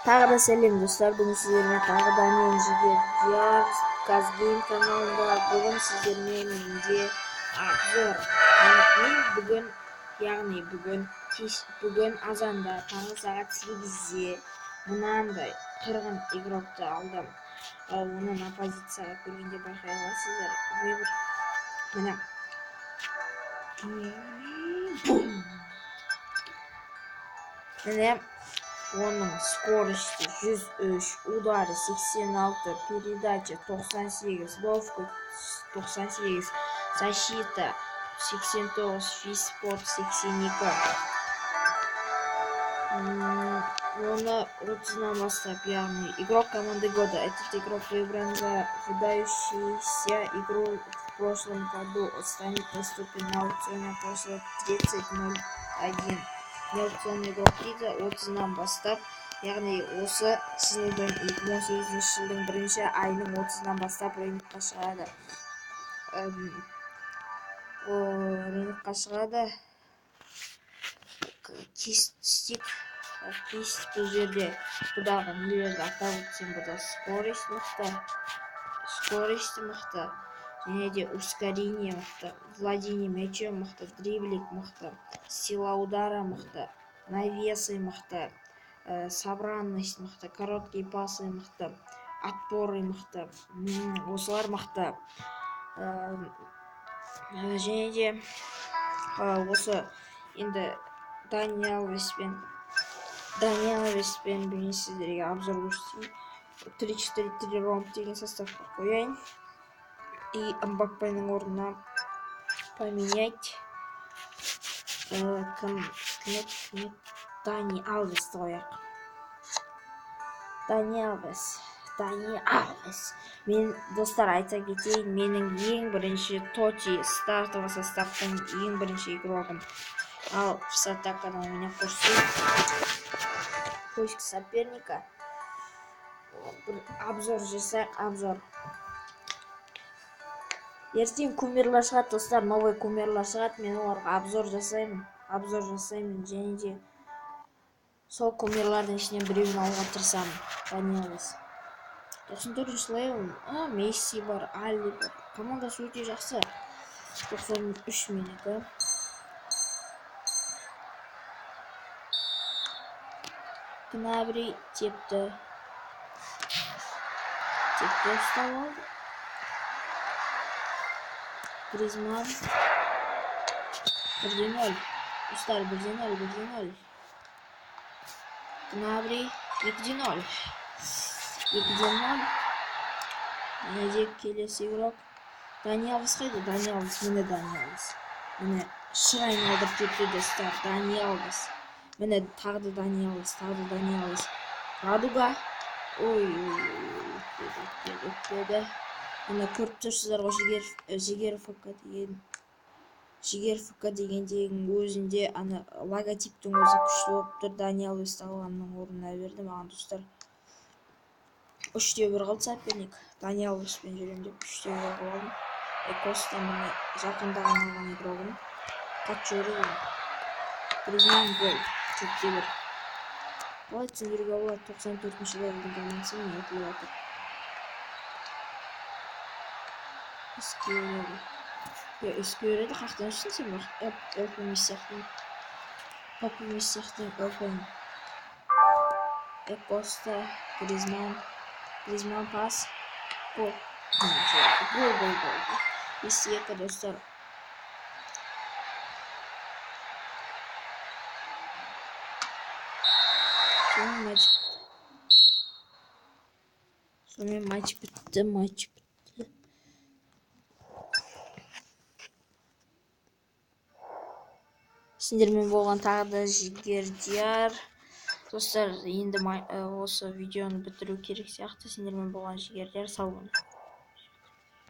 Тағы да сәлем достар, бүгін сіздермен тағы да мен Жігер Казгейм каналында. Бүгін сіздермен менде обзор. Бүгін азанда таңғы сағат 8-де мынандай қырғын игрокты алдым. Оның оппозицияға көргенде байқай аласыздар. Мына оның скорости 103, удары 86, передача 98, ловкость 98, защита 89, физспорт 82. Оны 30-нан бастап, яғни игрок команды года. Этот игрок выбран за выдающуюся игру в прошлом году. Станет доступен на аукционе после 30.01. Аукционный игрок дейді 30-нан бастап, яғни осы жылдың 2018 жылдың 1 айының 30-нан бастап рынокқа шығады. Кистик бұл жерде бұдағы нелерді атап өтсем, бұда скорость мықты, және де ускорение мықты, владение мячом мықты, дриблинг мықты, сила удара мықты, навесы мықты, собранность мықты, короткие пасы мықты, отпоры мықты, осылар мықты. Және де осы енді Дани Алвеспен бүгін сіздерге обзор көрсетейін. 3-4-3 ромб деген составқа қояйын. И Мбаппенің орнына поменять Дани Алвесті қояйық. Дани Алвес. Мен достар айта кетейін, менің ең бірінші Тоти стартовый составтың ең бірінші игрогым. Ал с атакадан у меня поиск соперника. Обзор жасайық, обзор. Ертең кумирлар шығады достар, новый кумирлар шығады, мен оларға обзор жасаймын, және де сол кумирлардың ішінен біреуін алуға тырысамын. Дани Алвес 94-ші левел, Месси бар, Али бар, командасы өте жақсы. 93 менікі. Гнабри тепті ұстап алды. Гризман 1-0. Достар 1-0. Гнабри 2-0. Неде келесі игрок. Дани Алвес қайда? Дани Алвес. Міне шырайын алдырып кетті достар. Дани Алвес. Міне тағы Дани Алвес. Радуга. Өтпеді. Міне көріп тұрсыздар ғой, Жігер ФК дегендегінің өзінде логотиптің өзі күшті болып тұр. Дани Алвесті алғанның орнына берді маған достар. 3-1 қалды соперник. Дани Алвеспен жүрем деп 3-1 қалдым. Коста міне жақында ғана алған игрогым. Қатшөрі Гризман гол. 4-1. Қалай түсіндіруге болады, 94-ші левелдің командасы мен өтіліп жатыр. Ескі өреді, қақтан үшін сен бар. Өпіміз сияқтың өпім. Коста, Гризман пас. Гол. Гол. 5-2 достар. Сонымен матч бітті. Сендермен болған тағы да Жігердияр. Достар, енді осы видеоны бітіру керек сияқты. Сендермен болған Жігердияр, сау болыңдар.